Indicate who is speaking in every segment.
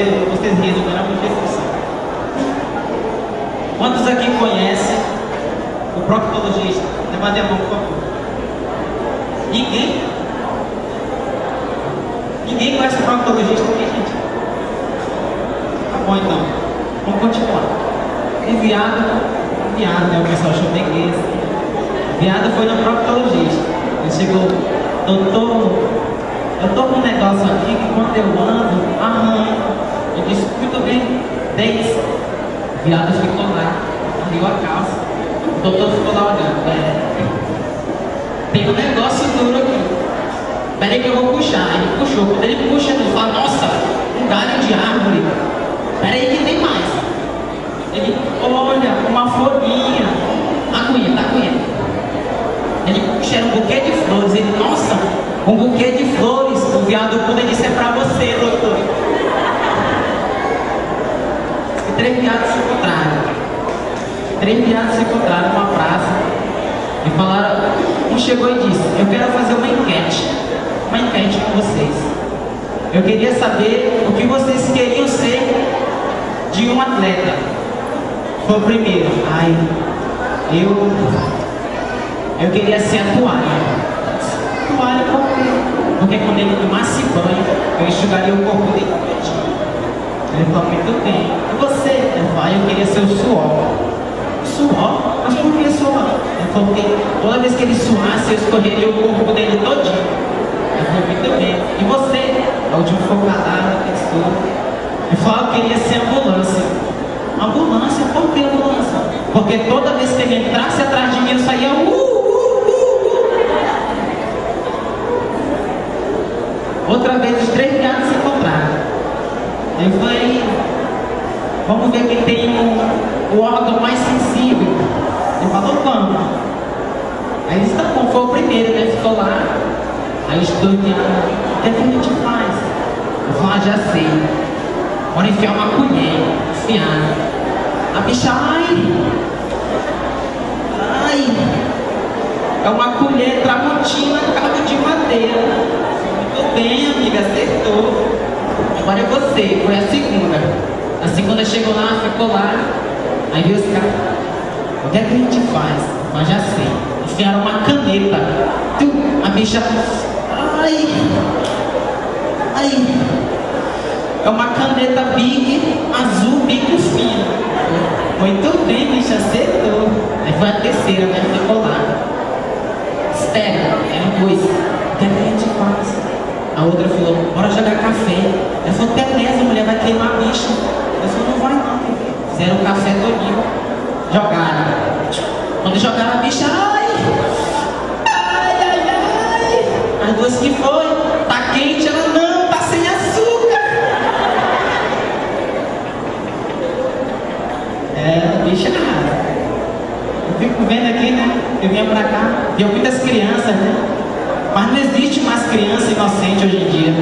Speaker 1: vocês resolveram a discussão. Quantos aqui conhecem o proctologista? Levante a mão, por favor. Ninguém? Ninguém conhece o proctologista aqui, gente? Tá bom, então. Vamos continuar. Enviado, né? O pessoal achou bem que esse. Enviado foi no proctologista. Ele chegou, doutor, eu tô com um negócio aqui que quando eu ando, arranha. Eu disse, muito bem, 10. O viado ficou lá, abriu a calça. O doutor ficou lá olhando. Tem um negócio duro aqui. Peraí que eu vou puxar. Ele puxou. Quando ele puxa, ele fala, nossa, um galho de árvore. Peraí que tem mais. Ele, olha, uma folhinha. Aguenta, aguenta. Ele puxa, era um buquê de flores. Ele, nossa, um buquê de flores. O viado quando ele disse, é pra você, doutor. E 3 viados se encontraram. 3 viados se encontraram numa praça. E falaram, um chegou e disse, eu quero fazer uma enquete com vocês. Eu queria saber o que vocês queriam ser de um atleta. Foi o primeiro. Ai, eu queria ser a toalha. Toalha por quê? Porque quando ele tomasse banho, eu enxugaria o corpo dele. Ele falou, muito bem. E você? Ele falou, eu queria ser o suor. Suor? Mas por que suor? Ele falou que toda vez que ele suasse, eu escorreria o corpo dele todinho. Ele falou, muito bem. E você? É o de um fogalado, ele falou, eu queria ser ambulância. Ambulância? Por que ambulância? Porque toda vez que ele entrasse atrás de mim, eu saía Outra vez os 3 viados se encontraram. Ele foi, vamos ver quem tem o órgão mais sensível. Ele falou, vamos. Aí ele disse, tá bom, foi o primeiro, né? Ficou lá. Aí os 2 viados, o que a gente faz? Eu falei, já sei. Bora enfiar uma colher, enfiar. A bicha, ai, é uma colher tramontina, cabo de madeira. Muito bem, amiga, acertou. Agora é você, foi a segunda. A segunda chegou lá, ficou lá. Aí viu os caras, o que é que a gente faz? Mas já sei. Enfiaram uma caneta. A bicha, é uma caneta Big, azul, bico fino. Muito bem, bicha, acertou. Aí foi a terceira, né? Ficou lá. Espera, eram 2. O que é que a gente faz? A outra falou, bora jogar café. Ela falou, beleza, a mulher vai queimar a bicha. Eu falei, não vai não. Fizeram o café todinho. Jogaram. Quando jogaram a bicha, as 2 que foi, tá quente, ela não, tá sem açúcar. A bicha nada. Eu fico vendo aqui, né? Eu vinha pra cá, vi muitas crianças, né? Mas não existe mais criança inocente hoje em dia.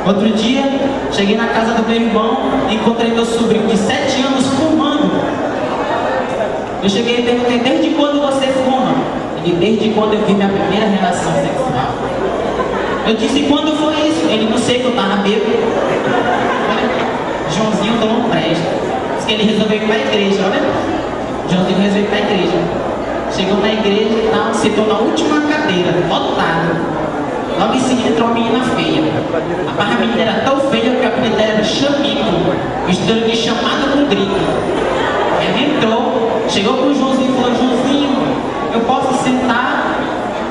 Speaker 1: Outro dia, cheguei na casa do meu irmão e encontrei meu sobrinho de 7 anos fumando. Eu cheguei e perguntei, desde quando você fuma? Ele, desde quando eu vi minha primeira relação sexual. Eu disse, quando foi isso? Ele, não sei, que eu tava bêbado. Joãozinho não presta. Diz que ele resolveu ir pra igreja, olha. Joãozinho resolveu ir pra igreja. Chegou na igreja e tal, sentou na última cadeira, lotado. Logo em seguida entrou uma menina feia. A menina era tão feia que a apelido dela era Chamito, mistura de chamada com grito. Ela entrou, chegou com o Joãozinho e falou, Joãozinho, eu posso sentar?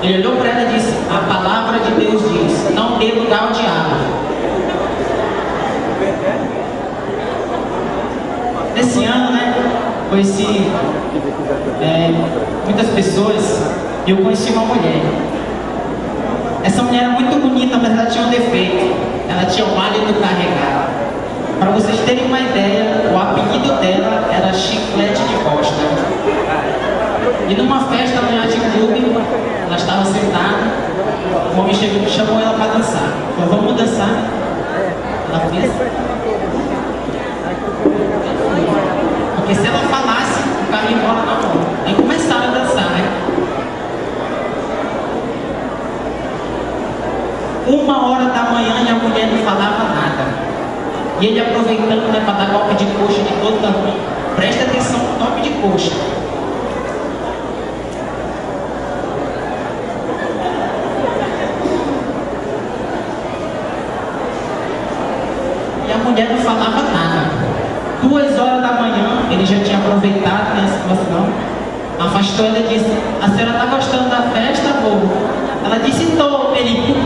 Speaker 1: Ele olhou para ela e disse, a palavra de Deus diz, não dê lugar ao diabo. Esse ano, né, conheci muitas pessoas e eu conheci uma mulher. Essa mulher era muito bonita, mas ela tinha um defeito. Ela tinha um hálito carregado. Para vocês terem uma ideia, o apelido dela era Chiclete de Costa. E numa festa no Yacht Club, ela estava sentada, o homem chegou e chamou ela para dançar. Falou, vamos dançar? Ela fez. Porque se ela falasse, o cara ia embora na mão. Aí começaram a dançar, né? 1h da manhã e a mulher não falava nada. E ele aproveitando, né, para dar golpe de coxa de todo tamanho. Presta atenção no golpe de coxa. E a mulher não falava nada. 2 horas da manhã, ele já tinha aproveitado, né, a situação. Afastou ela e disse: a senhora está gostando da festa, amor? Ela disse: tô, ele.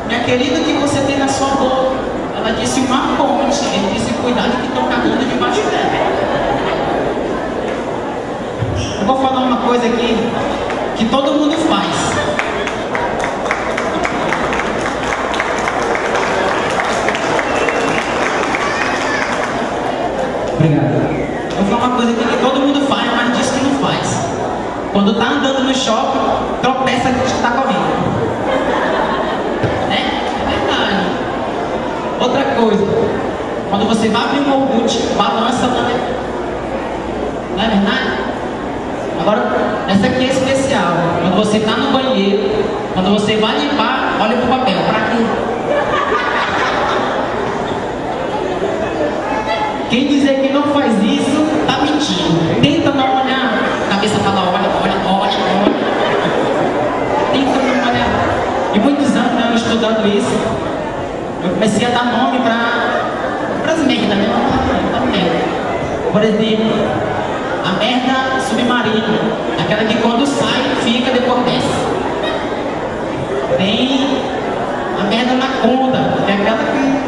Speaker 1: Minha querida, o que você tem na sua boca? Ela disse: uma ponte. Ele disse: cuidado que estão cagando debaixo dela. Eu vou falar uma coisa aqui que todo mundo faz. Obrigado. Eu vou falar uma coisa aqui que todo mundo faz, mas diz que não faz. Quando tá andando no shopping, tropeça que está correndo. É verdade. Outra coisa, quando você vai abrir um iogurte, balança, não é verdade? Agora, essa aqui é especial. Quando você tá no banheiro, quando você vai limpar, olha pro papel. Pra quê? Quem dizer que não faz isso, tá mentindo. Tenta não olhar. A cabeça fala: olha. Tenta não olhar. E muitos anos, né, eu estudando isso, eu comecei a dar nome para as merdas, né? Por exemplo, a merda submarina, aquela que quando sai, fica, depois desce. Tem a merda na conta, que é aquela que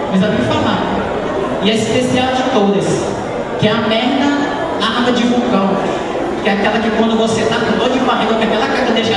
Speaker 1: precisa nem falar. E a especial de todas, que é a merda arma de vulcão, que é aquela que quando você tá com dor de barriga, que aquela caga deixa